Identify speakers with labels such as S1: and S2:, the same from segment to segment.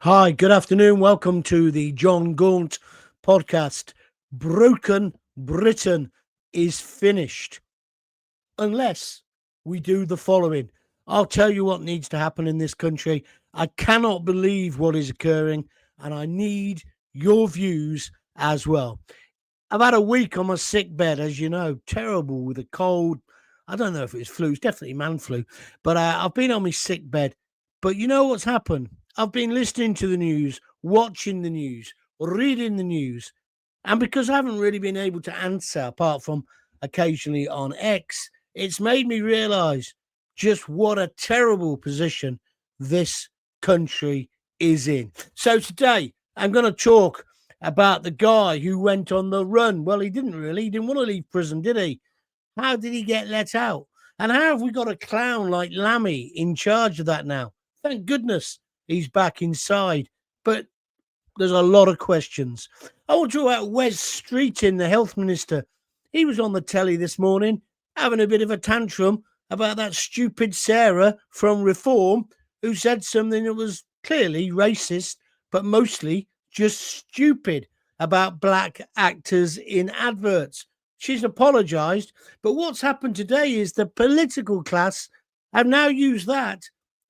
S1: Hi, good afternoon. Welcome to the Jon Gaunt podcast. Broken Britain is finished unless we do the following. I'll tell you what needs to happen in this country. I cannot believe what is occurring, and I need your views as well. I've had a week on my sick bed, as you know, terrible with a cold. I don't know if it's flu, it's definitely man flu, but I've been on my sick bed. But you know what's happened? I've been listening to the news, watching the news, reading the news, and because I haven't really been able to answer apart from occasionally on X, it's made me realize just what a terrible position this country is in. So today, I'm going to talk about the guy who went on the run. Well, he didn't really. He didn't want to leave prison, did he? How did he get let out? And how have we got a clown like Lammy in charge of that now? Thank goodness he's back inside. But there's a lot of questions. I want to talk about Wes Streeting, the health minister. He was on the telly this morning having a bit of a tantrum about that stupid Sarah from Reform who said something that was clearly racist, but mostly just stupid about black actors in adverts. She's apologised, but what's happened today is the political class have now used that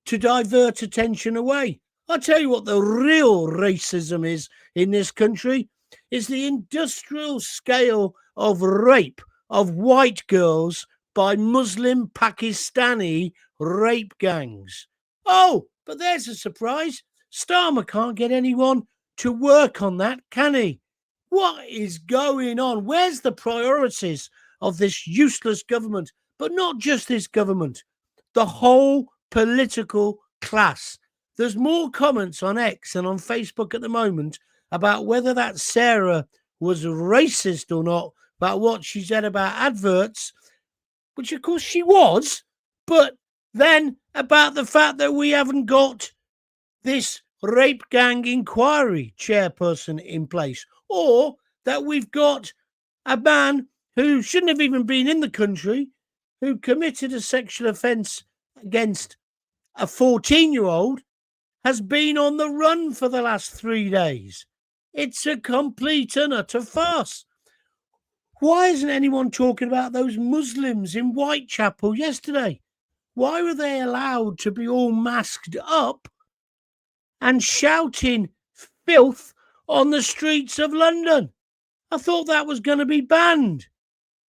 S1: to divert attention away. I'll tell you what the real racism is in this country is the industrial scale of rape of white girls by Muslim Pakistani rape gangs. Oh, but there's a surprise. Starmer can't get anyone to work on that, can he? What is going on? Where's the priorities of this useless government? But not just this government, the whole political class. There's more comments on X and on Facebook at the moment about whether that Sarah was racist or not, about what she said about adverts, which of course she was, but then about the fact that we haven't got this rape gang inquiry chairperson in place, or that we've got a man who shouldn't have even been in the country, who committed a sexual offence against a 14-year-old, has been on the run for the last 3 days. It's a complete and utter farce. Why isn't anyone talking about those Muslims in Whitechapel yesterday? Why were they allowed to be all masked up and shouting filth on the streets of London? I thought that was going to be banned.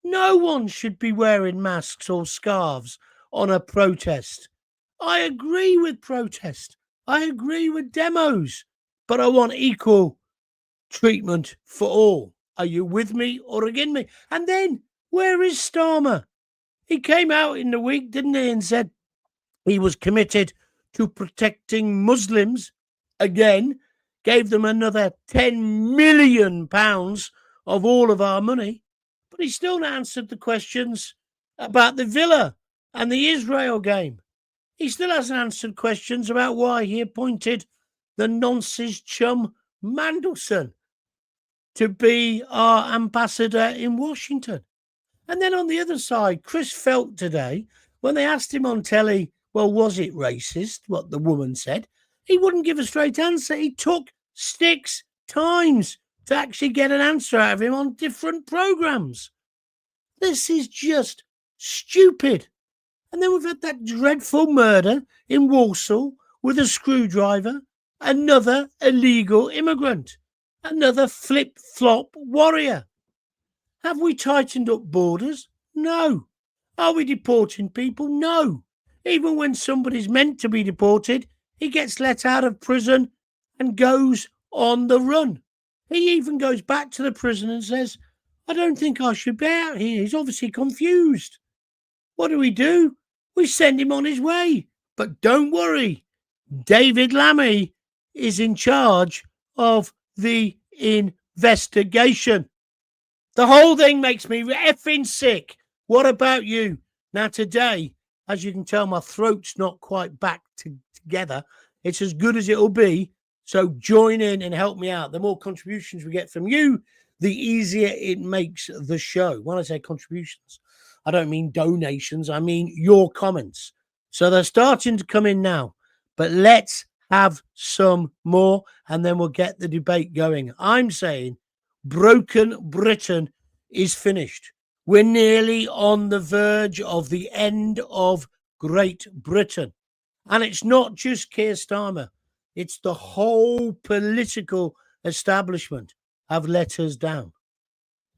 S1: No one should be wearing masks or scarves on a protest. I agree with protest. I agree with demos, but I want equal treatment for all. Are you with me or against me? And then, where is Starmer? He came out in the week, didn't he, and said he was committed to protecting Muslims again, gave them another £10 million of all of our money, but he still not answered the questions about the Villa and the Israel game. He still hasn't answered questions about why he appointed the nonsense chum Mandelson to be our ambassador in Washington. And then on the other side, Chris Felt today, when they asked him on telly, well, was it racist, what the woman said, he wouldn't give a straight answer. He took 6 times to actually get an answer out of him on different programs. This is just stupid. And then we've had that dreadful murder in Walsall with a screwdriver, another illegal immigrant, another flip-flop warrior. Have we tightened up borders? No. Are we deporting people? No. Even when somebody's meant to be deported, he gets let out of prison and goes on the run. He even goes back to the prison and says, I don't think I should be out here. He's obviously confused. What do? We send him on his way. But don't worry, David Lammy is in charge of the investigation. The whole thing makes me effing sick. What about you? Now today, as you can tell, my throat's not quite back together. It's as good as it'll be. So join in and help me out. The more contributions we get from you, the easier it makes the show. When I say contributions, I don't mean donations. I mean your comments. So they're starting to come in now. But let's have some more, and then we'll get the debate going. I'm saying broken Britain is finished. We're nearly on the verge of the end of Great Britain. And it's not just Keir Starmer, it's the whole political establishment have let us down.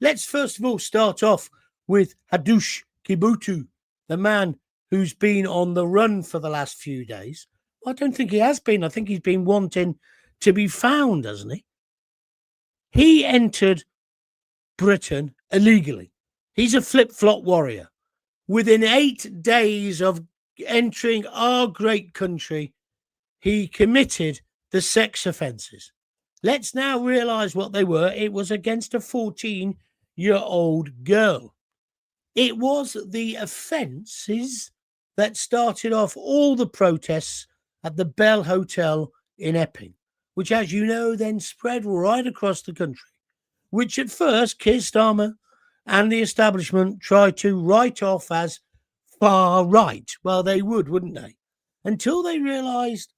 S1: Let's first of all start off with Hadush Kibutu, the man who's been on the run for the last few days. I don't think he has been. I think he's been wanting to be found, hasn't he? He entered Britain illegally. He's a flip-flop warrior. Within 8 days of entering our great country, he committed the sex offences. Let's now realise what they were. It was against a 14-year-old girl. It was the offences that started off all the protests at the Bell Hotel in Epping, which, as you know, then spread right across the country, which at first Keir Starmer and the establishment tried to write off as far right. Well, they would, wouldn't they? Until they realised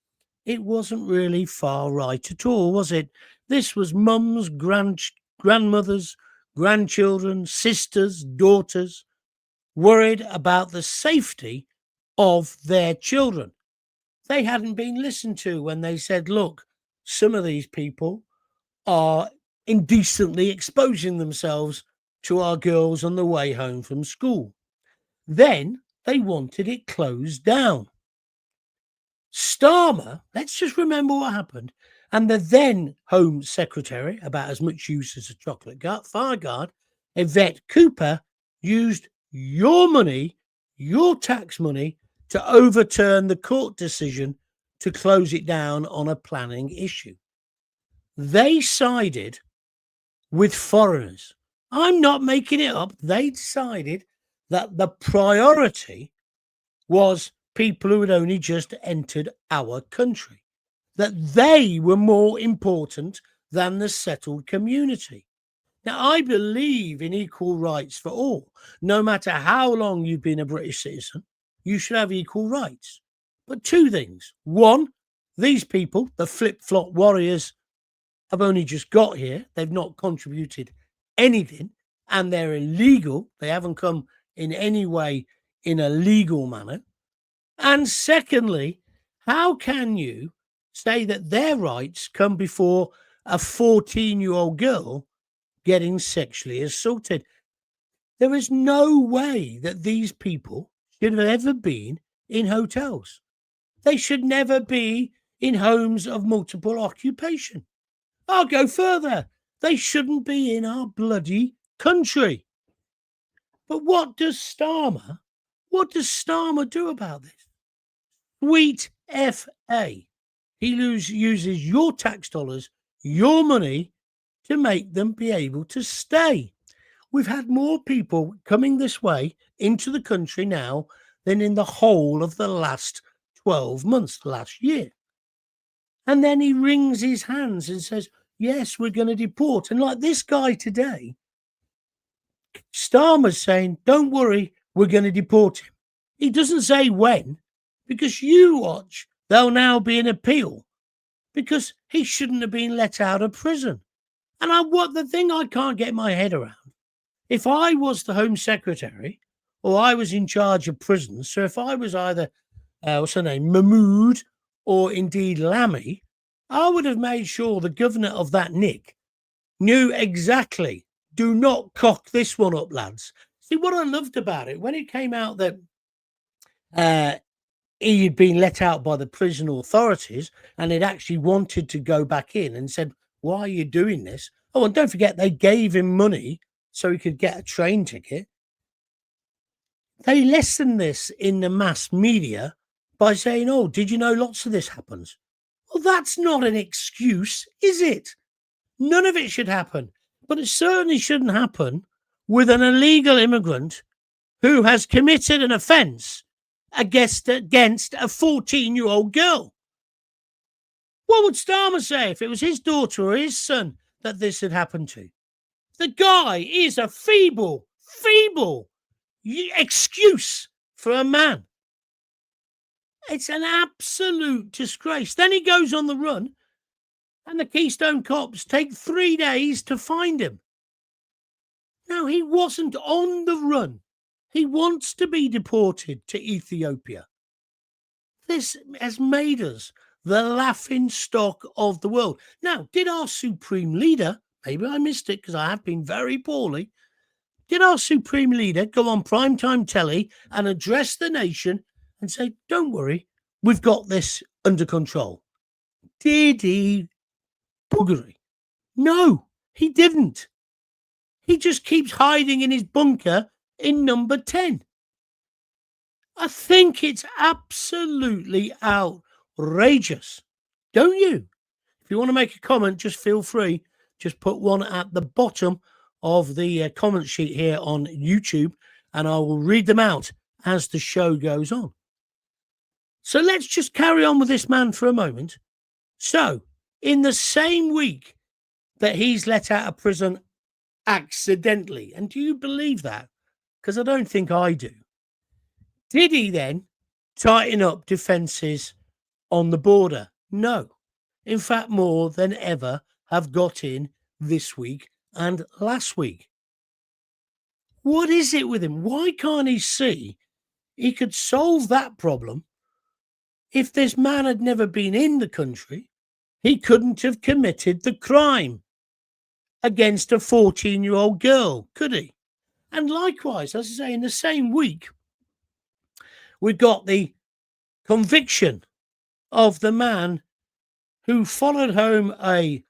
S1: it wasn't really far right at all, was it? This was mums, grandmothers, grandchildren, sisters, daughters, worried about the safety of their children. They hadn't been listened to when they said, look, some of these people are indecently exposing themselves to our girls on the way home from school. Then they wanted it closed down. Starmer, let's just remember what happened, and the then Home Secretary, about as much use as a chocolate fireguard, Yvette Cooper, used your money, your tax money, to overturn the court decision to close it down on a planning issue. They sided with foreigners. I'm not making it up. They decided that the priority was people who had only just entered our country, that they were more important than the settled community. Now, I believe in equal rights for all. No matter how long you've been a British citizen, you should have equal rights. But two things. One, these people, the flip-flop warriors, have only just got here. They've not contributed anything, and they're illegal. They haven't come in any way in a legal manner. And secondly, how can you say that their rights come before a 14-year-old girl getting sexually assaulted? There is no way that these people should have ever been in hotels. They should never be in homes of multiple occupation. I'll go further. They shouldn't be in our bloody country. But what does Starmer do about this? Sweet F.A. He uses your tax dollars, your money, to make them be able to stay. We've had more people coming this way into the country now than in the whole of the last 12 months, last year. And then he wrings his hands and says, yes, we're going to deport. And like this guy today, Starmer's saying, don't worry, we're going to deport him. He doesn't say when, because you watch, there'll now be an appeal because he shouldn't have been let out of prison. And the thing I can't get my head around, if I was the Home Secretary or I was in charge of prisons, so if I was either, Mahmood or indeed Lammy, I would have made sure the governor of that nick knew exactly, do not cock this one up, lads. See, what I loved about it, when it came out that he had been let out by the prison authorities and had actually wanted to go back in and said, why are you doing this? Oh, and don't forget, they gave him money so he could get a train ticket. They lessened this in the mass media by saying, oh, did you know lots of this happens? Well, that's not an excuse, is it? None of it should happen. But it certainly shouldn't happen with an illegal immigrant who has committed an offence against a 14-year-old girl. What would Starmer say if it was his daughter or his son that this had happened to? The guy is a feeble excuse for a man. It's an absolute disgrace. Then he goes on the run, and the Keystone Cops take 3 days to find him. Now, he wasn't on the run. He wants to be deported to Ethiopia. This has made us the laughing stock of the world. Now, did our supreme leader, maybe I missed it because I have been very poorly, did our supreme leader go on primetime telly and address the nation and say, don't worry, we've got this under control? Did he, buggery? No, he didn't. He just keeps hiding in his bunker in number 10. I think it's absolutely outrageous, don't you? If you want to make a comment, just feel free. Just put one at the bottom of the comment sheet here on YouTube, and I will read them out as the show goes on. So let's just carry on with this man for a moment. So, in the same week that he's let out of prison accidentally, and do you believe that? Because I don't think I do. Did he then tighten up defences on the border? No. In fact, more than ever have got in this week and last week. What is it with him? Why can't he see he could solve that problem? If this man had never been in the country, he couldn't have committed the crime against a 14-year-old girl, could he? And likewise, as I say, in the same week, we've got the conviction of the man who followed home a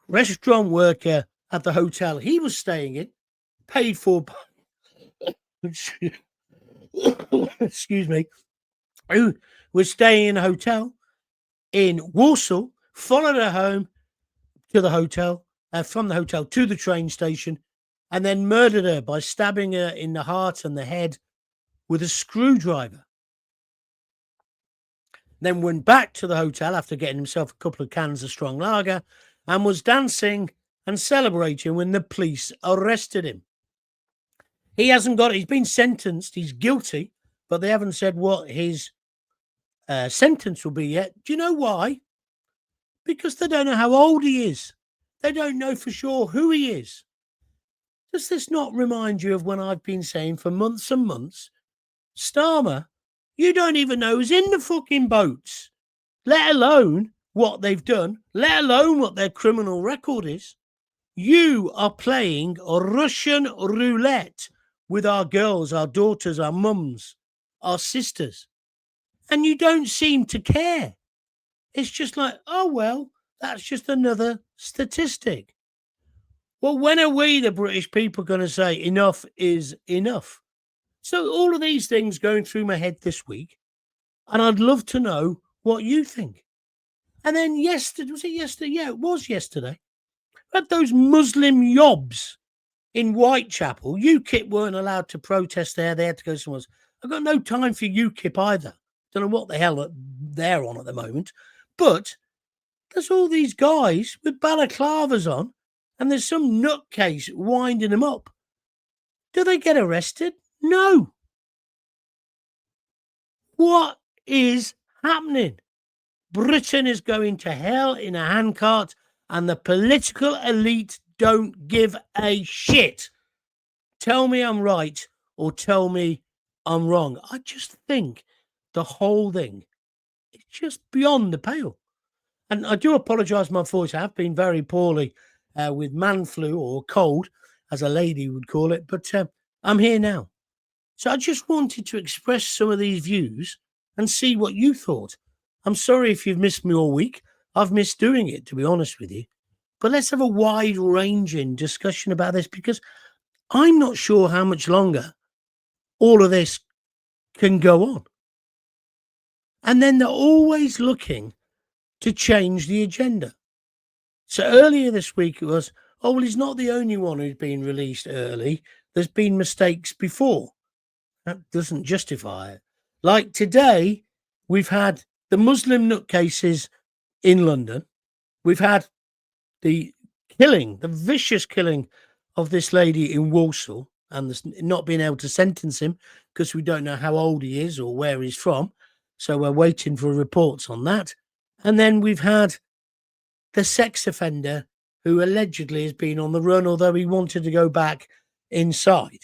S1: restaurant worker at the hotel he was staying in, paid for by, excuse me, who was staying in a hotel in Warsaw, followed her home to the hotel, from the hotel to the train station, and then murdered her by stabbing her in the heart and the head with a screwdriver. Then went back to the hotel after getting himself a couple of cans of strong lager and was dancing and celebrating when the police arrested him. He hasn't got it. He's been sentenced. He's guilty, but they haven't said what his sentence will be yet. Do you know why? Because they don't know how old he is. They don't know for sure who he is. Does this not remind you of when I've been saying for months and months, Starmer, you don't even know who's in the fucking boats, let alone what they've done, let alone what their criminal record is. You are playing a Russian roulette with our girls, our daughters, our mums, our sisters, and you don't seem to care. It's just like, oh, well, that's just another statistic. Well, when are we, the British people, going to say enough is enough? So all of these things going through my head this week, and I'd love to know what you think. And then yesterday, was it yesterday? Yeah, it was yesterday. But those Muslim yobs in Whitechapel, UKIP weren't allowed to protest there. They had to go somewhere else. I've got no time for UKIP either. Don't know what the hell they're on at the moment. But there's all these guys with balaclavas on, and there's some nutcase winding them up. Do they get arrested? No. What is happening? Britain is going to hell in a handcart, and the political elite don't give a shit. Tell me I'm right or tell me I'm wrong. I just think the whole thing is just beyond the pale. And I do apologise for my voice. I have been very poorly with man flu or cold, as a lady would call it. But I'm here now. So I just wanted to express some of these views and see what you thought. I'm sorry if you've missed me all week. I've missed doing it, to be honest with you. But let's have a wide-ranging discussion about this, because I'm not sure how much longer all of this can go on. And then they're always looking to change the agenda. So earlier this week it was, oh, well, he's not the only one who's been released early. There's been mistakes before. That doesn't justify it. Like today, we've had the Muslim nutcases in London. We've had the killing, the vicious killing of this lady in Warsaw, and not being able to sentence him because we don't know how old he is or where he's from. So we're waiting for reports on that. And then we've had the sex offender who allegedly has been on the run, although he wanted to go back inside.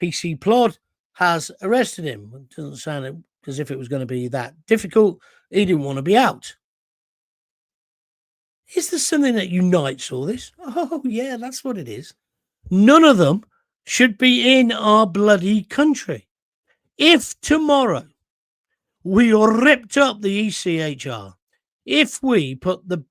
S1: PC Plod has arrested him. It doesn't sound as if it was going to be that difficult. He didn't want to be out. Is there something that unites all this? Oh, yeah, that's what it is. None of them should be in our bloody country. If tomorrow we ripped up the ECHR, if we put the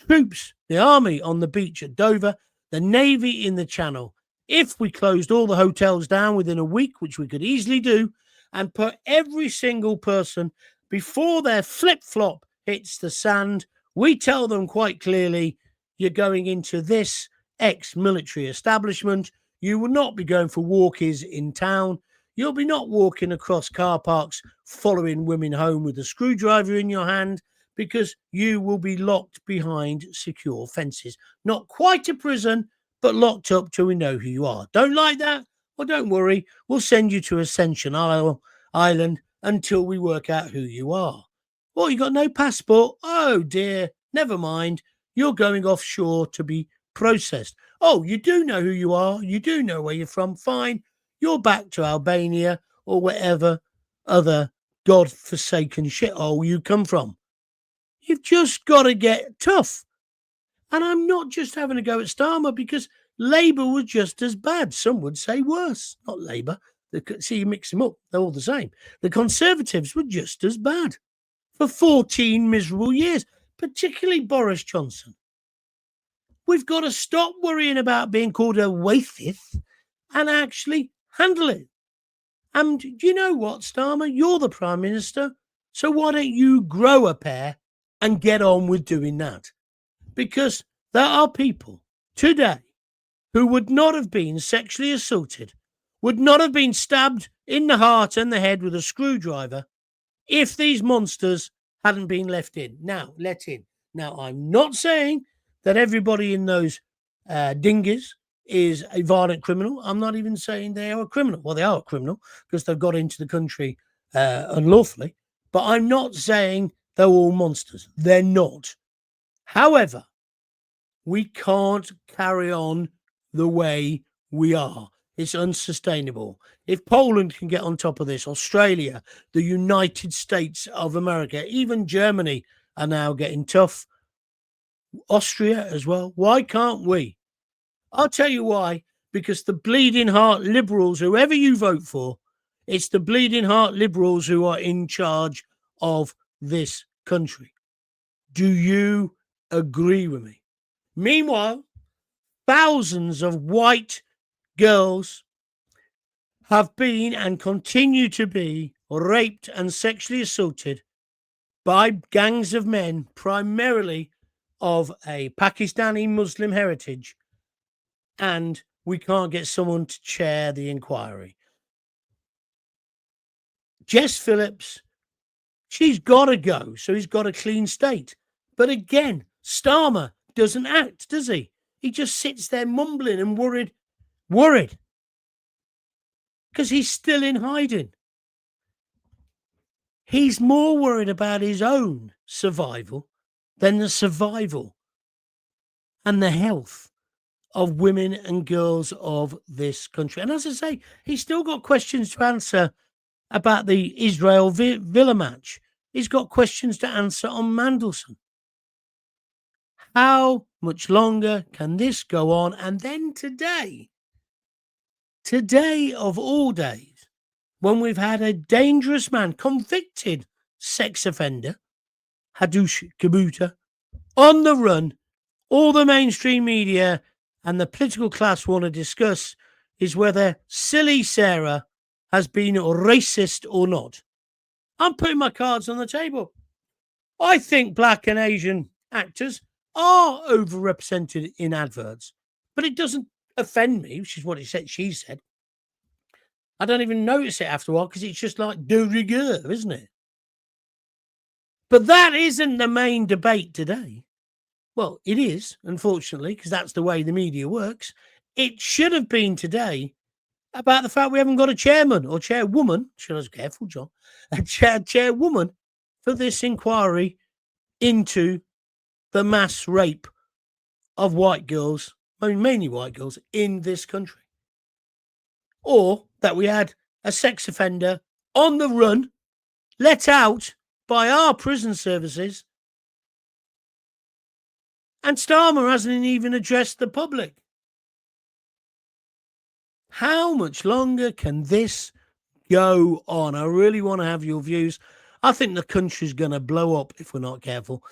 S1: troops, the army on the beach at Dover, the Navy in the Channel, if we closed all the hotels down within a week, which we could easily do, and put every single person before their flip-flop hits the sand, we tell them quite clearly, you're going into this ex-military establishment. You will not be going for walkies in town. You'll be not walking across car parks following women home with a screwdriver in your hand, because you will be locked behind secure fences. Not quite a prison, but locked up till we know who you are. Don't like that? Well, don't worry. We'll send you to Ascension Island until we work out who you are. Well, you got no passport? Oh, dear. Never mind. You're going offshore to be processed. Oh, you do know who you are. You do know where you're from. Fine. You're back to Albania or wherever other God-forsaken shithole you come from. You've just got to get tough. And I'm not just having a go at Starmer, because Labour was just as bad. Some would say worse. Not Labour. See, you mix them up. They're all the same. The Conservatives were just as bad for 14 miserable years, particularly Boris Johnson. We've got to stop worrying about being called a waifith and actually handle it. And do you know what, Starmer? You're the Prime Minister. So why don't you grow a pair and get on with doing that? Because there are people today who would not have been sexually assaulted, would not have been stabbed in the heart and the head with a screwdriver if these monsters hadn't been let in. Now, I'm not saying that everybody in those dinghies is a violent criminal. I'm not even saying they are a criminal. Well, they are a criminal because they've got into the country unlawfully. But I'm not saying they're all monsters. They're not. However, we can't carry on the way we are. It's unsustainable. If Poland can get on top of this, Australia, the United States of America, even Germany are now getting tough. Austria as well. Why can't we? I'll tell you why. Because the bleeding heart liberals, whoever you vote for, it's the bleeding heart liberals who are in charge of this country. Do you agree with me? Meanwhile, thousands of white girls have been and continue to be raped and sexually assaulted by gangs of men, primarily of a Pakistani Muslim heritage, and we can't get someone to chair the inquiry. Jess Phillips, she's got to go, so he's got a clean slate. But again, Starmer doesn't act, does he? He just sits there mumbling and worried, because he's still in hiding. He's more worried about his own survival than the survival and the health of women and girls of this country. And as I say, he's still got questions to answer about the Israel Villa match. He's got questions to answer on Mandelson. How much longer can this go on? And then today of all days, when we've had a dangerous man, convicted sex offender, Hadush Kabuta, on the run, all the mainstream media and the political class want to discuss is whether silly Sarah has been racist or not. I'm putting my cards on the table. I think black and Asian actors are overrepresented in adverts, but it doesn't offend me, which is what she said. I don't even notice it after a while because it's just like de rigueur, isn't it? But that isn't the main debate today. Well, it is, unfortunately, because that's the way the media works. It should have been today about the fact we haven't got a chairman or chairwoman. Should I be careful, John? chairwoman for this inquiry into the mass rape of white girls, I mean, mainly white girls, in this country. Or that we had a sex offender on the run, let out by our prison services, and Starmer hasn't even addressed the public. How much longer can this go on? I really want to have your views. I think the country's going to blow up if we're not careful.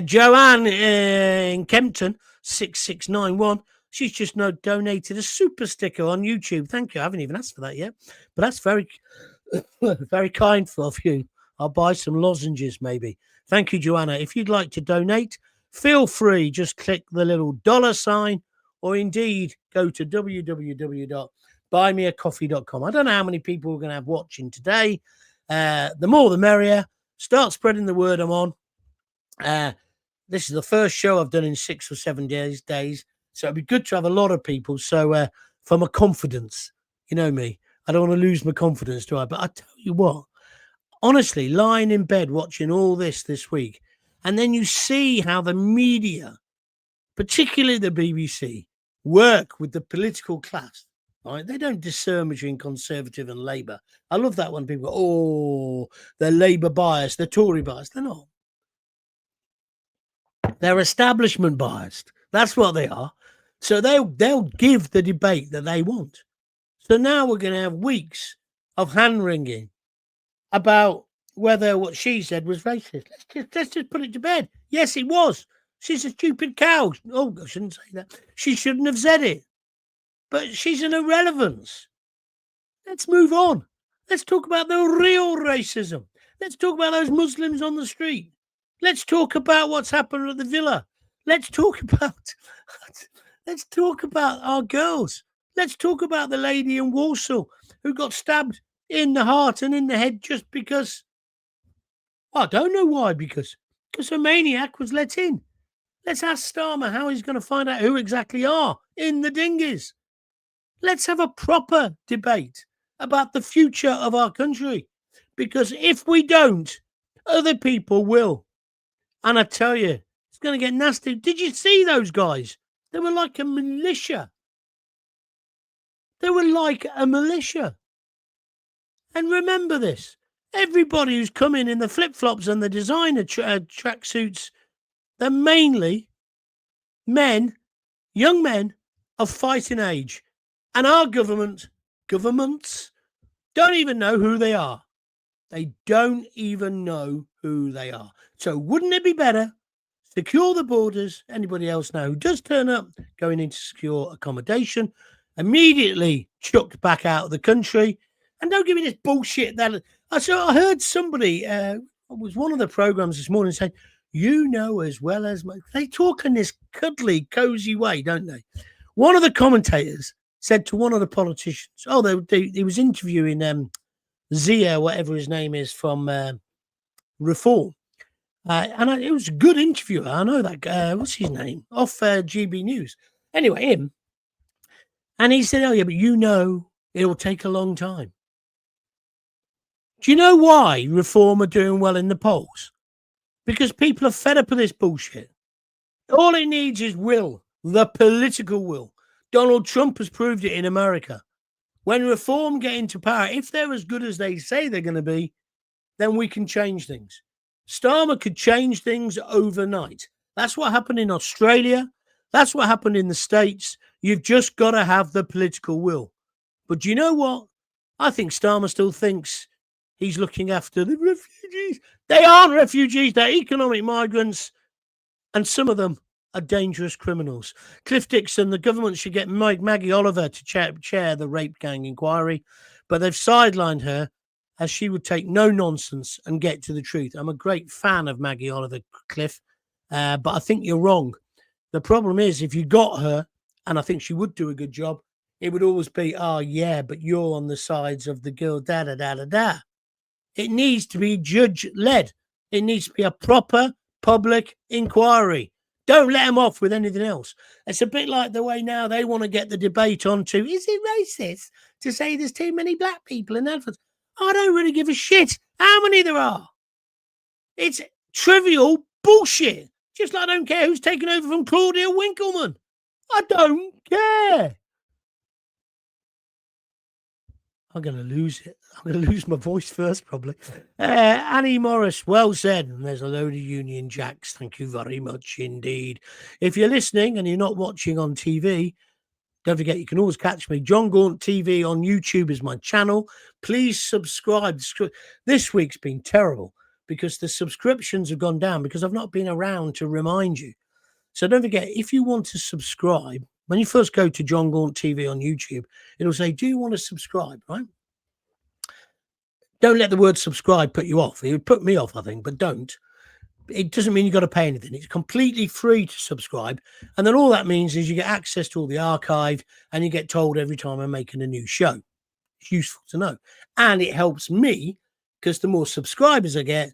S1: Joanne in Kempton, 6691, she's just donated a super sticker on YouTube. Thank you. I haven't even asked for that yet, but that's very, very kind of you. I'll buy some lozenges maybe. Thank you, Joanna. If you'd like to donate, feel free. Just click the little $sign, or indeed go to www.buymeacoffee.com. I don't know how many people we're going to have watching today. The more the merrier. Start spreading the word I'm on. This is the first show I've done in 6 or 7 days. So it'd be good to have a lot of people. So for my confidence, you know me, I don't want to lose my confidence, do I? But I tell you what, honestly, lying in bed watching all this week, and then you see how the media, particularly the BBC, work with the political class. Right? They don't discern between Conservative and Labour. I love that when people go, oh, they're Labour biased, they're Tory biased. They're not. They're establishment biased. That's what they are. So they'll give the debate that they want. So now we're going to have weeks of hand-wringing about whether what she said was racist. Let's just put it to bed. Yes, it was. She's a stupid cow. Oh, I shouldn't say that. She shouldn't have said it. But she's an irrelevance. Let's move on. Let's talk about the real racism. Let's talk about those Muslims on the street. Let's talk about what's happened at the villa. Let's talk about our girls. Let's talk about the lady in Warsaw who got stabbed in the heart and in the head just because, well, I don't know why, because a maniac was let in. Let's ask Starmer how he's going to find out who exactly are in the dinghies. Let's have a proper debate about the future of our country, because if we don't, other people will. And I tell you, it's going to get nasty. Did you see those guys? They were like a militia. And remember this, everybody who's coming in the flip-flops and the designer tracksuits, they're mainly men, young men of fighting age. And our governments don't even know who they are. They don't even know who they are. So wouldn't it be better, secure the borders? Anybody else now who does turn up going into secure accommodation, immediately chucked back out of the country. And don't give me this bullshit that I heard somebody, it was one of the programs this morning, saying, you know as well as they talk in this cuddly, cozy way, don't they? One of the commentators said to one of the politicians, he was interviewing Zia, whatever his name is, from Reform. And it was a good interview. I know that. What's his name? Off GB News. Anyway, him. And he said, oh, yeah, but you know it will take a long time. Do you know why Reform are doing well in the polls? Because people are fed up of this bullshit. All it needs is will, the political will. Donald Trump has proved it in America. When Reform get into power, if they're as good as they say they're going to be, then we can change things. Starmer could change things overnight. That's what happened in Australia. That's what happened in the States. You've just got to have the political will. But do you know what? I think Starmer still thinks he's looking after the refugees. They aren't refugees. They're economic migrants. And some of them are dangerous criminals. Cliff Dixon, the government should get Maggie Oliver to chair the rape gang inquiry, but they've sidelined her as she would take no nonsense and get to the truth. I'm a great fan of Maggie Oliver, Cliff, but I think you're wrong. The problem is, if you got her, and I think she would do a good job, it would always be, oh, yeah, but you're on the sides of the girl, da-da-da-da-da. It needs to be judge-led. It needs to be a proper public inquiry. Don't let them off with anything else. It's a bit like the way now they want to get the debate onto, is it racist to say there's too many black people in adverts? I don't really give a shit How many there are? It's trivial bullshit. Just like I don't care who's taken over from Claudia Winkleman. I don't care. I'm going to lose it. I'm going to lose my voice first, probably. Annie Morris, well said. And there's a load of Union Jacks. Thank you very much indeed. If you're listening and you're not watching on TV, don't forget you can always catch me. Jon Gaunt TV on YouTube is my channel. Please subscribe. This week's been terrible because the subscriptions have gone down because I've not been around to remind you. So don't forget, if you want to subscribe, when you first go to Jon Gaunt TV on YouTube, it'll say, do you want to subscribe, right? Don't let the word subscribe put you off. It would put me off, I think, but don't. It doesn't mean you've got to pay anything. It's completely free to subscribe. And then all that means is you get access to all the archive and you get told every time I'm making a new show. It's useful to know. And it helps me because the more subscribers I get,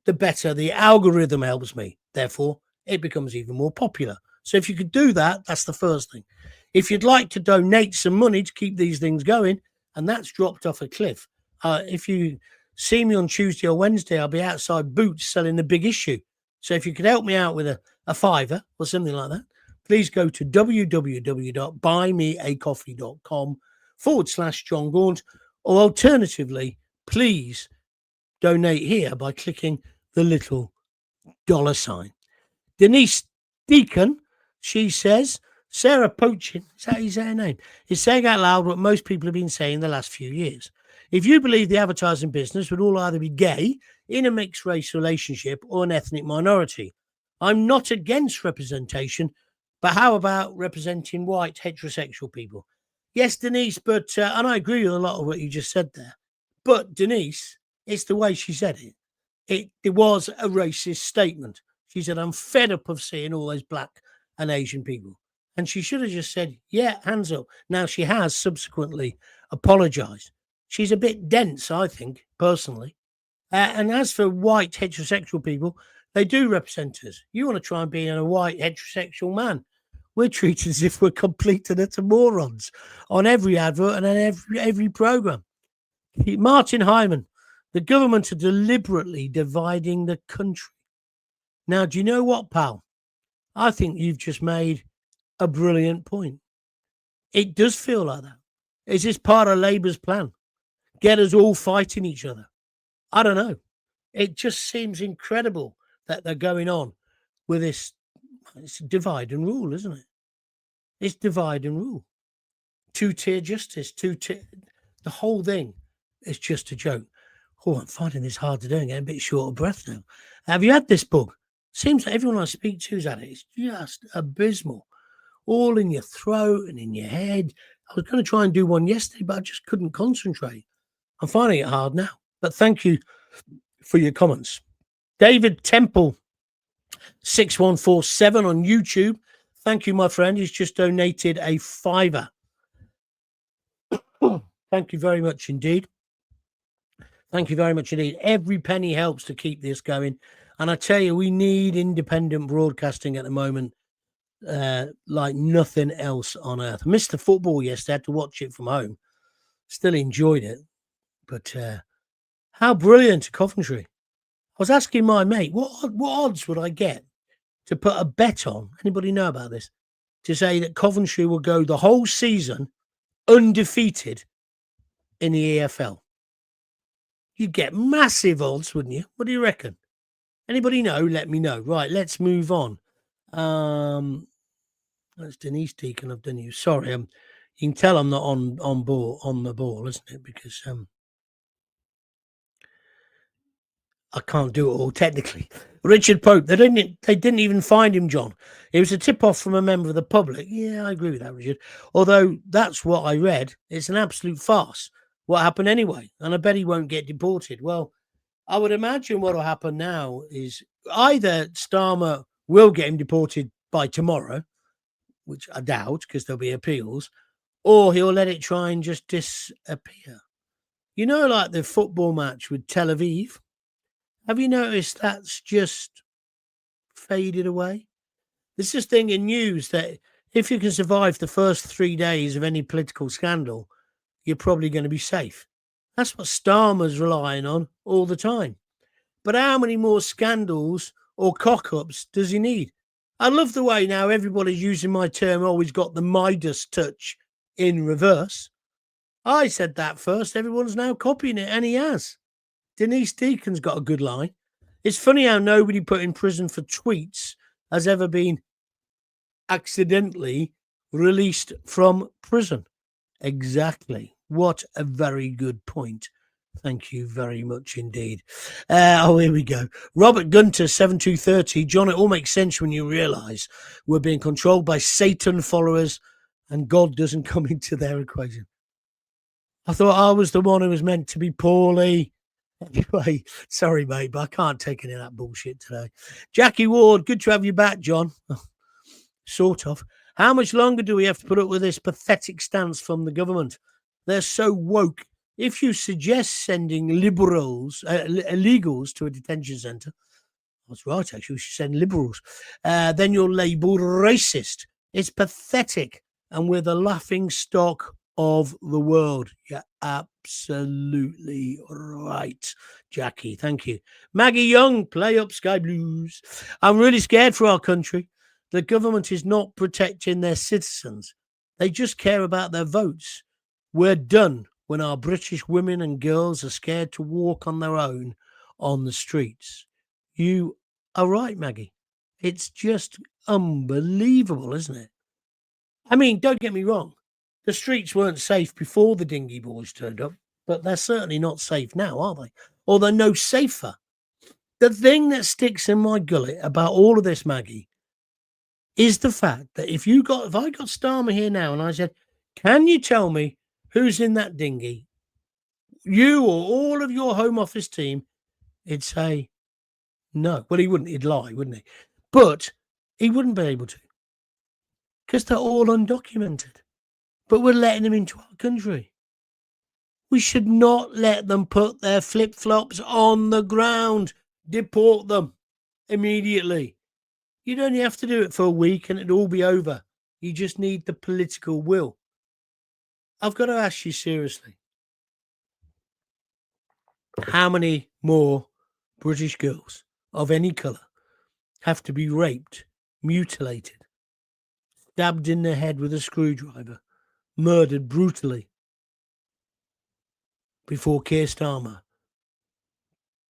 S1: the better the algorithm helps me. Therefore, it becomes even more popular. So if you could do that, that's the first thing. If you'd like to donate some money to keep these things going, and that's dropped off a cliff. If you see me on Tuesday or Wednesday, I'll be outside Boots selling the big issue. So if you could help me out with a $5 or something like that, please go to www.buymeacoffee.com/Jon Gaunt, or alternatively, please donate here by clicking the little $sign. Denise Deacon, she says, Sarah Poachin, is that his name, is saying out loud what most people have been saying the last few years. If you believe the advertising business would all either be gay, in a mixed race relationship, or an ethnic minority, I'm not against representation, but how about representing white heterosexual people? Yes, Denise, but, and I agree with a lot of what you just said there, but Denise, it's the way she said it. It was a racist statement. She said, I'm fed up of seeing all those black and Asian people. And she should have just said, yeah, hands up. Now, she has subsequently apologized. She's a bit dense, I think, personally. And as for white heterosexual people, they do represent us. You want to try and be a white heterosexual man. We're treated as if we're complete and utter morons on every advert and on every program. Martin Hyman, the government are deliberately dividing the country. Now, do you know what, pal? I think you've just made a brilliant point. It does feel like that. Is this part of Labour's plan? Get us all fighting each other? I don't know. It just seems incredible that they're going on with this. It's divide and rule, isn't it? It's divide and rule. Two-tier justice, the whole thing is just a joke. Oh, I'm finding this hard to do and getting a bit short of breath now. Have you had this book? Seems like everyone I speak to is at it. It's just abysmal. All in your throat and in your head. I was going to try and do one yesterday, but I just couldn't concentrate. I'm finding it hard now. But thank you for your comments. David Temple, 6147 on YouTube. Thank you, my friend. He's just donated a $5. Thank you very much indeed. Thank you very much indeed. Every penny helps to keep this going. And I tell you, we need independent broadcasting at the moment like nothing else on earth. I missed the football yesterday. I had to watch it from home. Still enjoyed it. But how brilliant Coventry. I was asking my mate, what odds would I get to put a bet on? Anybody know about this? To say that Coventry will go the whole season undefeated in the EFL. You'd get massive odds, wouldn't you? What do you reckon? Anybody know? Let me know. Right, let's move on. That's Denise Deacon. I've done you. Sorry, you can tell I'm not on the ball, isn't it? Because I can't do it all technically. Richard Pope, they didn't even find him, John. It was a tip-off from a member of the public. Yeah, I agree with that, Richard. Although that's what I read. It's an absolute farce. What happened anyway? And I bet he won't get deported. Well, I would imagine what will happen now is either Starmer will get him deported by tomorrow, which I doubt because there'll be appeals, or he'll let it try and just disappear. You know, like the football match with Tel Aviv? Have you noticed that's just faded away? There's this thing in news that if you can survive the first 3 days of any political scandal, you're probably going to be safe. That's what Starmer's relying on all the time. But how many more scandals or cock-ups does he need? I love the way now everybody's using my term, always got the Midas touch in reverse. I said that first. Everyone's now copying it, and he has. Denise Deacon's got a good line. It's funny how nobody put in prison for tweets has ever been accidentally released from prison. Exactly. What a very good point. Thank you very much indeed. Here we go. Robert Gunter, 7230. John, it all makes sense when you realise we're being controlled by Satan followers and God doesn't come into their equation. I thought I was the one who was meant to be poorly. Anyway, sorry, mate, but I can't take any of that bullshit today. Jackie Ward, good to have you back, John. Sort of. How much longer do we have to put up with this pathetic stance from the government? They're so woke. If you suggest sending liberals, illegals to a detention centre, that's right, actually, we should send liberals, then you're labelled racist. It's pathetic. And we're the laughing stock of the world. You're absolutely right, Jackie. Thank you. Maggie Young, play up Sky Blues. I'm really scared for our country. The government is not protecting their citizens. They just care about their votes. We're done when our British women and girls are scared to walk on their own on the streets. You are right, Maggie. It's just unbelievable, isn't it? I mean, don't get me wrong. The streets weren't safe before the dinghy boys turned up, but they're certainly not safe now, are they? Or they're no safer. The thing that sticks in my gullet about all of this, Maggie, is the fact that if I got Starmer here now and I said, can you tell me who's in that dinghy? You or all of your Home Office team, he'd say no. Well, he wouldn't. He'd lie, wouldn't he? But he wouldn't be able to because they're all undocumented. But we're letting them into our country. We should not let them put their flip-flops on the ground. Deport them immediately. You'd only have to do it for a week and it'd all be over. You just need the political will. I've got to ask you seriously. How many more British girls of any colour have to be raped, mutilated, stabbed in the head with a screwdriver, murdered brutally before Keir Starmer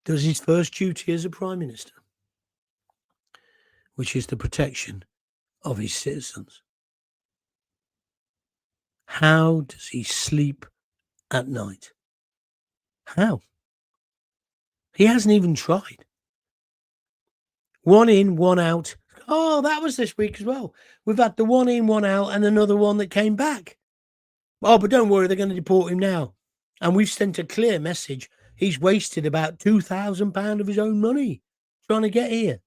S1: does his first duty as a Prime Minister, which is the protection of his citizens? How does he sleep at night? How? He hasn't even tried. One in, one out. Oh, that was this week as well. We've had the one in, one out, and another one that came back. Oh, but don't worry, they're going to deport him now. And we've sent a clear message. He's wasted about £2,000 of his own money trying to get here.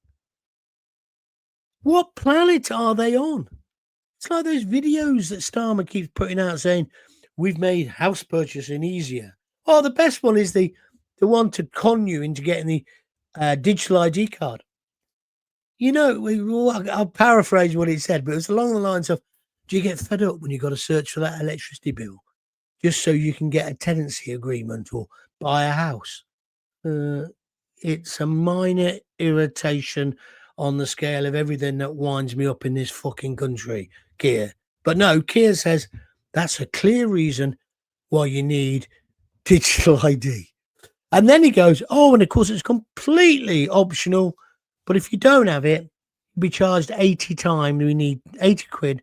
S1: What planet are they on? It's like those videos that Starmer keeps putting out saying, we've made house purchasing easier. Oh, the best one is the one to con you into getting the digital ID card. You know, I'll paraphrase what he said, but it's along the lines of, do you get fed up when you've got to search for that electricity bill just so you can get a tenancy agreement or buy a house? It's a minor irritation on the scale of everything that winds me up in this fucking country, Keir. But no, Keir says that's a clear reason why you need digital ID. And then he goes, oh, and of course it's completely optional. But if you don't have it, you'll be charged 80 times. We need 80 quid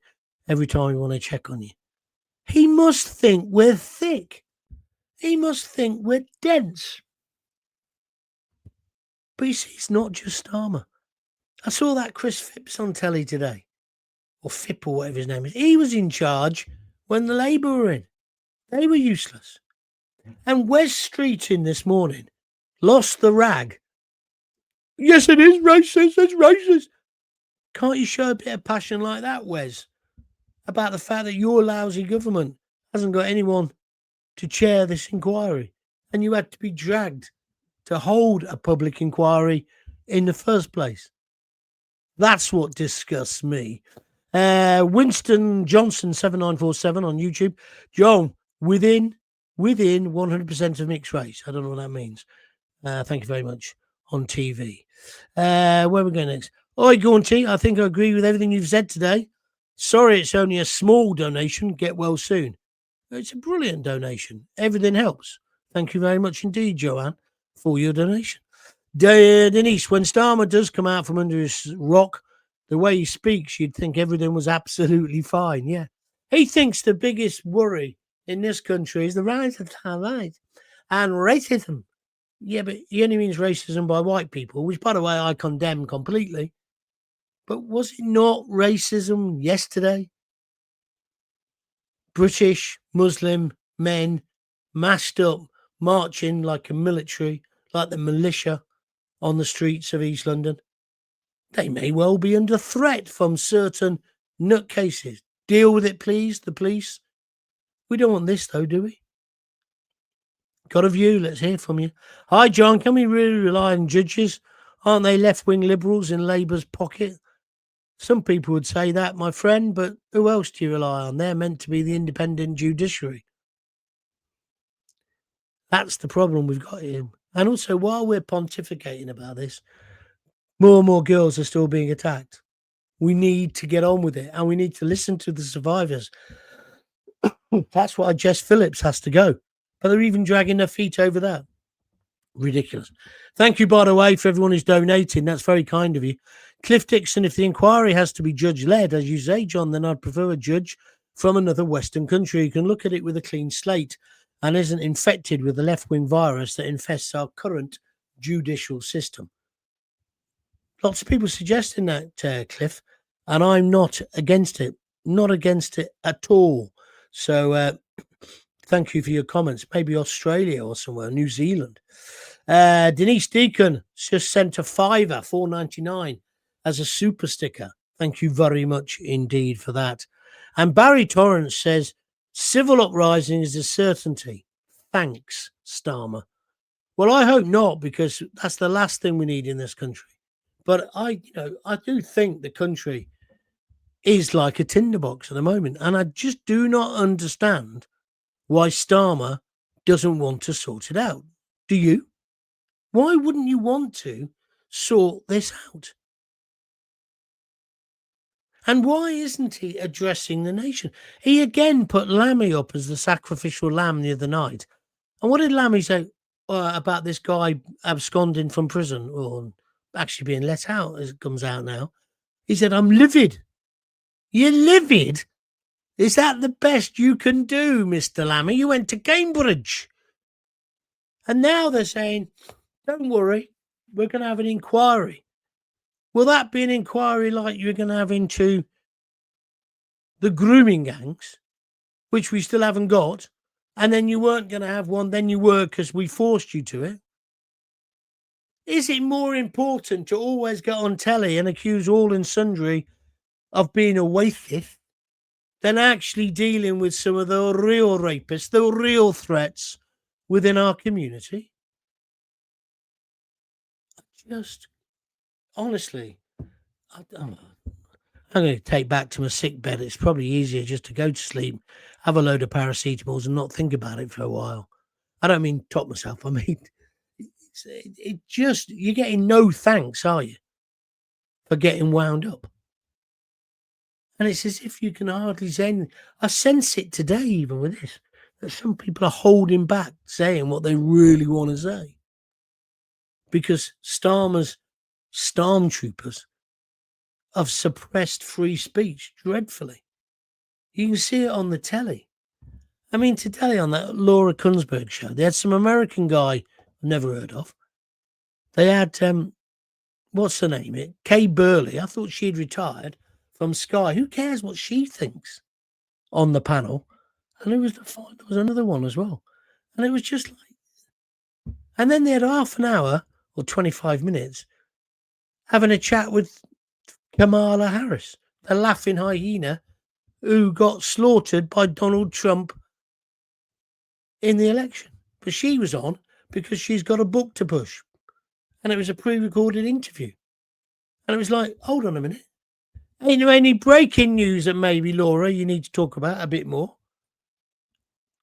S1: every time we want to check on you. He must think we're thick. He must think we're dense. But you see, it's not just Starmer. I saw that Chris Phipps on telly today. Or Phipp or whatever his name is. He was in charge when the Labour were in. They were useless. And Wes Streeting this morning lost the rag. Yes, it is racist. It's racist. Can't you show a bit of passion like that, Wes? About the fact that your lousy government hasn't got anyone to chair this inquiry. And you had to be dragged to hold a public inquiry in the first place. That's what disgusts me. Winston Johnson 7947 on YouTube. John, within within 100% of mixed race. I don't know what that means. Thank you very much. On TV. Where are we going next? Oi, Gaunty, I think I agree with everything you've said today. Sorry, it's only a small donation. Get well soon. It's a brilliant donation. Everything helps. Thank you very much indeed, Joanne, for your donation. Denise, when Starmer does come out from under his rock, the way he speaks, you'd think everything was absolutely fine. Yeah. He thinks the biggest worry in this country is the rise of right and racism. Yeah, but he only means racism by white people, which, by the way, I condemn completely. But was it not racism yesterday? British, Muslim men massed up, marching like a military, like the militia on the streets of East London. They may well be under threat from certain nutcases. Deal with it, please, the police. We don't want this, though, do we? Got a view? Let's hear from you. Hi, John. Can we really rely on judges? Aren't they left-wing liberals in Labour's pocket? Some people would say that, my friend, but who else do you rely on? They're meant to be the independent judiciary. That's the problem we've got here. And also, while we're pontificating about this, more and more girls are still being attacked. We need to get on with it, and we need to listen to the survivors. That's why Jess Phillips has to go. But they're even dragging their feet over that. Ridiculous. Thank you, by the way, for everyone who's donating. That's very kind of you. Cliff Dixon, if the inquiry has to be judge-led, as you say, John, then I'd prefer a judge from another Western country who can look at it with a clean slate and isn't infected with the left-wing virus that infests our current judicial system. Lots of people suggesting that, Cliff, and I'm not against it. Not against it at all. So thank you for your comments. Maybe Australia or somewhere, New Zealand. Denise Deacon just sent a fiver, $4.99, as a super sticker. Thank you very much indeed for that. And Barry Torrance says, civil uprising is a certainty. Thanks, Starmer. Well, I hope not, because that's the last thing we need in this country. But I do think the country is like a tinderbox at the moment. And I just do not understand why Starmer doesn't want to sort it out. Do you? Why wouldn't you want to sort this out? And why isn't he addressing the nation? He again put Lammy up as the sacrificial lamb the other night. And what did Lammy say about this guy absconding from prison, or actually being let out, as it comes out now? He said, I'm livid. You're livid? Is that the best you can do, Mr. Lammy? You went to Cambridge. And now they're saying, don't worry, we're going to have an inquiry. Will that be an inquiry like you're going to have into the grooming gangs, which we still haven't got, and then you weren't going to have one, then you were because we forced you to it? Is it more important to always get on telly and accuse all and sundry of being a waifif than actually dealing with some of the real rapists, the real threats within our community? Just honestly, I'm going to take back to my sick bed. It's probably easier just to go to sleep, have a load of paracetamols, and not think about it for a while. I don't mean top myself. I mean, you're getting no thanks, are you, for getting wound up? And it's as if you can hardly say anything. I sense it today, even with this, that some people are holding back saying what they really want to say, because Starmer's stormtroopers have suppressed free speech dreadfully. You can see it on the telly. I mean, today on that Laura Kunsberg show, they had some American guy I've never heard of. They had, what's her name? Kay Burley. I thought she'd retired from Sky. Who cares what she thinks on the panel? And there was another one as well. And it was just like, and then they had half an hour or 25 minutes having a chat with Kamala Harris, the laughing hyena who got slaughtered by Donald Trump in the election. But she was on because she's got a book to push. And it was a pre-recorded interview. And it was like, hold on a minute. Ain't there any breaking news that maybe, Laura, you need to talk about a bit more?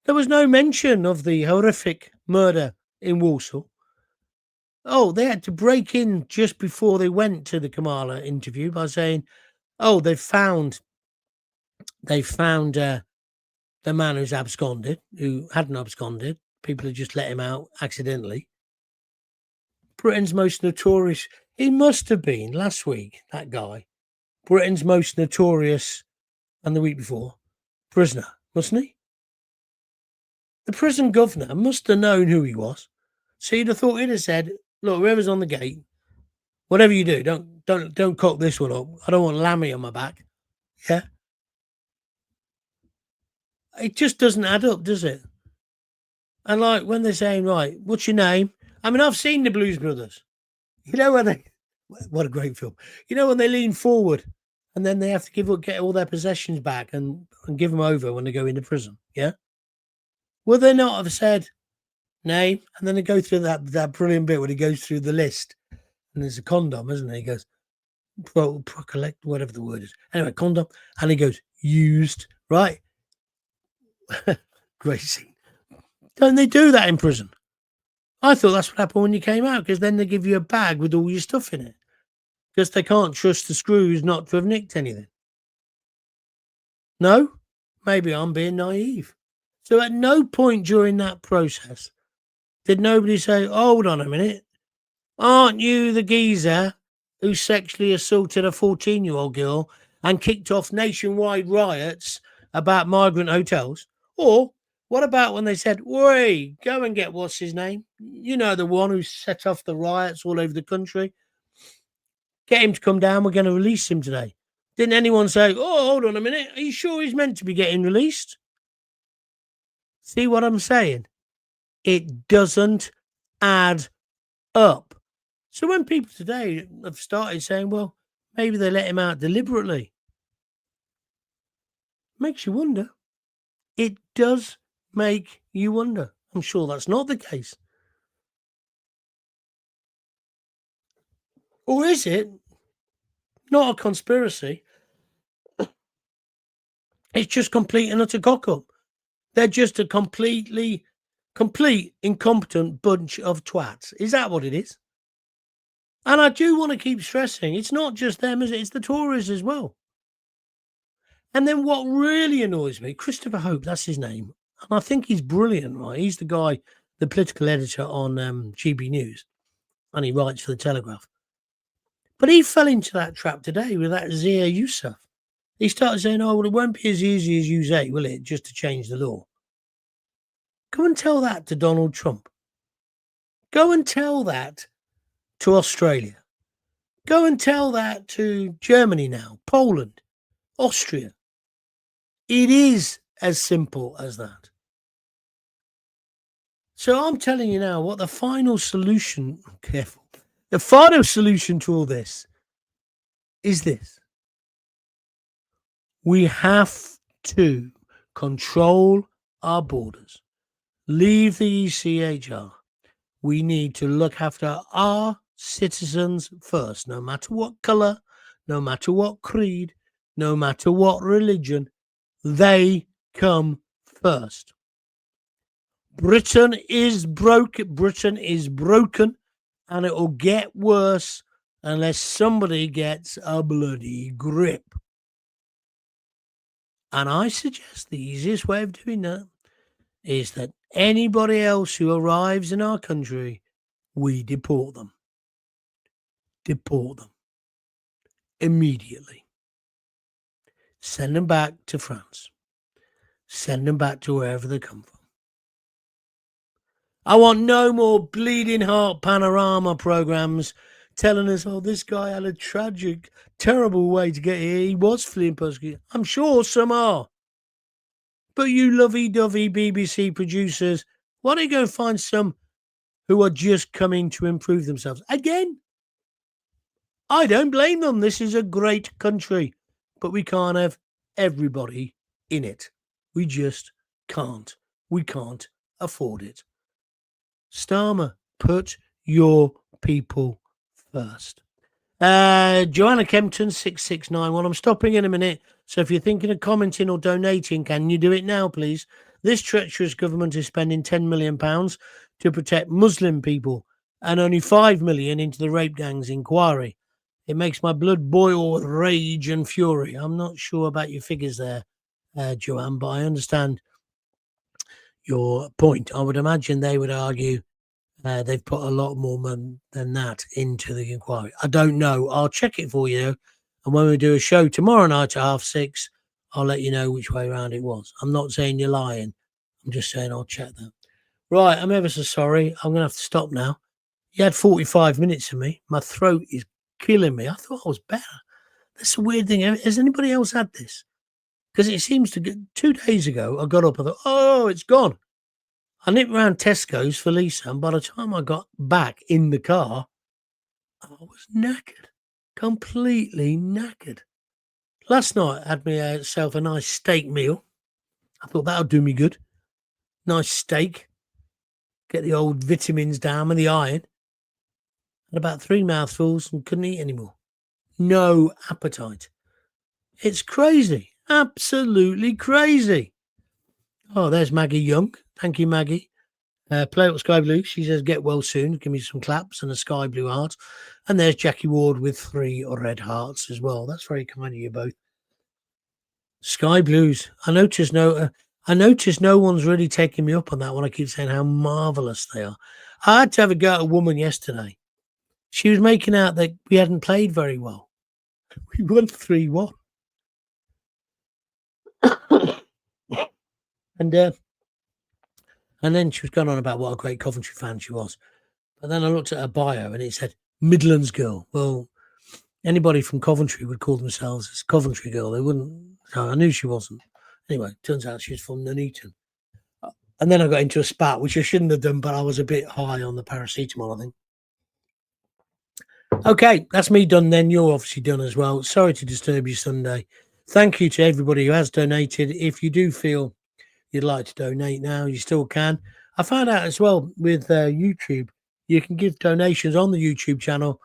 S1: There was no mention of the horrific murder in Warsaw. Oh, they had to break in just before they went to the Kamala interview by saying, "Oh, they found the man who's absconded, who hadn't absconded. People had just let him out accidentally." Britain's most notorious. He must have been last week. That guy, Britain's most notorious, and the week before, prisoner, mustn't he? The prison governor must have known who he was. So you'd have thought he'd have said, "Look, whoever's on the gate, whatever you do, don't cock this one up. I don't want Lammy on my back." Yeah, it just doesn't add up, does it? And like when they're saying, "Right, what's your name?" I mean, I've seen the Blues Brothers. You know when they, what a great film. You know when they lean forward and then they have to get all their possessions back and give them over when they go into prison. Yeah. Will they not have said name? And then they go through that brilliant bit where he goes through the list and there's a condom, isn't it? He goes, collect, whatever the word is. Anyway, condom. And he goes, used, right? Great scene. Don't they do that in prison? I thought that's what happened when you came out, because then they give you a bag with all your stuff in it, because they can't trust the screws not to have nicked anything. No? Maybe I'm being naive. So at no point during that process did nobody say, "Hold on a minute, aren't you the geezer who sexually assaulted a 14-year-old girl and kicked off nationwide riots about migrant hotels?" Or what about when they said, "Wait, go and get what's his name? You know, the one who set off the riots all over the country. Get him to come down. We're going to release him today." Didn't anyone say, "Oh, hold on a minute. Are you sure he's meant to be getting released?" See what I'm saying? It doesn't add up. So when people today have started saying, "Well, maybe they let him out deliberately," makes you wonder. It does make you wonder. I'm sure that's not the case. Or is it not a conspiracy? It's just complete and utter cock up. They're just a complete, incompetent bunch of twats. Is that what it is? And I do want to keep stressing, it's not just them, is it? It's the Tories as well. And then what really annoys me, Christopher Hope, that's his name. And I think he's brilliant, right? He's the guy, the political editor on GB News, and he writes for the Telegraph. But he fell into that trap today with that Zia Yusuf. He started saying, "Oh, well, it won't be as easy as you say, will it, just to change the law?" Go and tell that to Donald Trump. Go and tell that to Australia. Go and tell that to Germany now, Poland, Austria. It is as simple as that. So I'm telling you now what the final solution, careful, the final solution to all this is this. We have to control our borders, leave the ECHR. We need to look after our citizens first, no matter what colour, no matter what creed, no matter what religion, they come first. Britain is broke. Britain is broken, and it will get worse unless somebody gets a bloody grip. And I suggest the easiest way of doing that is that anybody else who arrives in our country, we deport them. Deport them immediately. Send them back to France. Send them back to wherever they come from. I want no more bleeding heart panorama programs telling us, "Oh, this guy had a tragic, terrible way to get here. He was fleeing persecution." I'm sure some are. But you lovey-dovey BBC producers, why don't you go and find some who are just coming to improve themselves? Again, I don't blame them. This is a great country, but we can't have everybody in it. We just can't. We can't afford it. Starmer, put your people first. Joanna Kempton 6691. I'm stopping in a minute. So if you're thinking of commenting or donating, can you do it now, please? This treacherous government is spending £10 million to protect Muslim people and only £5 million into the rape gang's inquiry. It makes my blood boil with rage and fury. I'm not sure about your figures there, Joanne, but I understand your point. I would imagine they would argue they've put a lot more money than that into the inquiry. I don't know. I'll check it for you. And when we do a show tomorrow night at 6:30, I'll let you know which way around it was. I'm not saying you're lying. I'm just saying I'll check that. Right, I'm ever so sorry. I'm going to have to stop now. You had 45 minutes of me. My throat is killing me. I thought I was better. That's a weird thing. Has anybody else had this? Because it seems to get 2 days ago, I got up and thought, oh, it's gone. I nipped round Tesco's for Lisa, and by the time I got back in the car, I was knackered. Completely knackered. Last night, I had myself a nice steak meal. I thought that'll do me good. Nice steak. Get the old vitamins down and the iron. Had about 3 mouthfuls and couldn't eat anymore. No appetite. It's crazy. Absolutely crazy. Oh, there's Maggie Young. Thank you, Maggie. Play up Sky Blue. She says, get well soon. Give me some claps and a sky blue heart. And there's Jackie Ward with 3 red hearts as well. That's very kind of you both. Sky Blues. I noticed no one's really taking me up on that one. I keep saying how marvellous they are. I had to have a go at a woman yesterday. She was making out that we hadn't played very well. We won 3-1. And then she was going on about what a great Coventry fan she was. But then I looked at her bio and it said Midlands girl. Well, anybody from Coventry would call themselves a Coventry girl. They wouldn't. So I knew she wasn't. Anyway, turns out she's from Nuneaton. And then I got into a spat, which I shouldn't have done, but I was a bit high on the paracetamol, I think. Okay, that's me done then. You're obviously done as well. Sorry to disturb you Sunday. Thank you to everybody who has donated. If you do feel you'd like to donate now, you still can. I found out as well with YouTube, you can give donations on the YouTube channel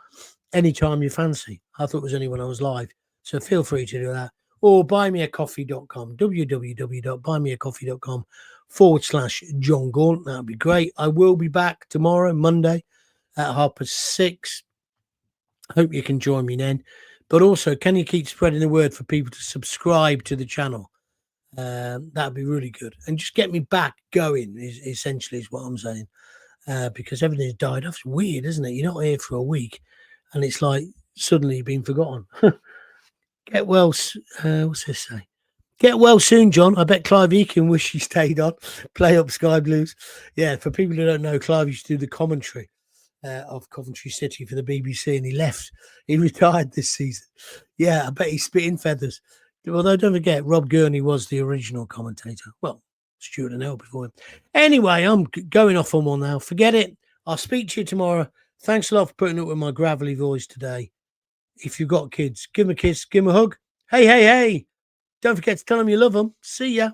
S1: anytime you fancy. I thought it was only when I was live. So feel free to do that. Or buymeacoffee.com, www.buymeacoffee.com/Jon Gaunt. That would be great. I will be back tomorrow, Monday, at 6:30. Hope you can join me then. But also, can you keep spreading the word for people to subscribe to the channel? That'd be really good. And just get me back going, essentially is what I'm saying. Because everything's died off. It's weird, isn't it? You're not here for a week and it's like suddenly you've been forgotten. Get well. What's this say? Get well soon, John. I bet Clive Eakin wish he stayed on. Play up Sky Blues. Yeah, for people who don't know, Clive used to do the commentary of Coventry City for the BBC and he left. He retired this season. Yeah, I bet he's spitting feathers. Although don't forget, Rob Gurney was the original commentator. Well, Stuart and L before him. Anyway, I'm going off on one now. Forget it. I'll speak to you tomorrow. Thanks a lot for putting up with my gravelly voice today. If you've got kids, give them a kiss, give them a hug. Hey, hey, hey. Don't forget to tell them you love them. See ya.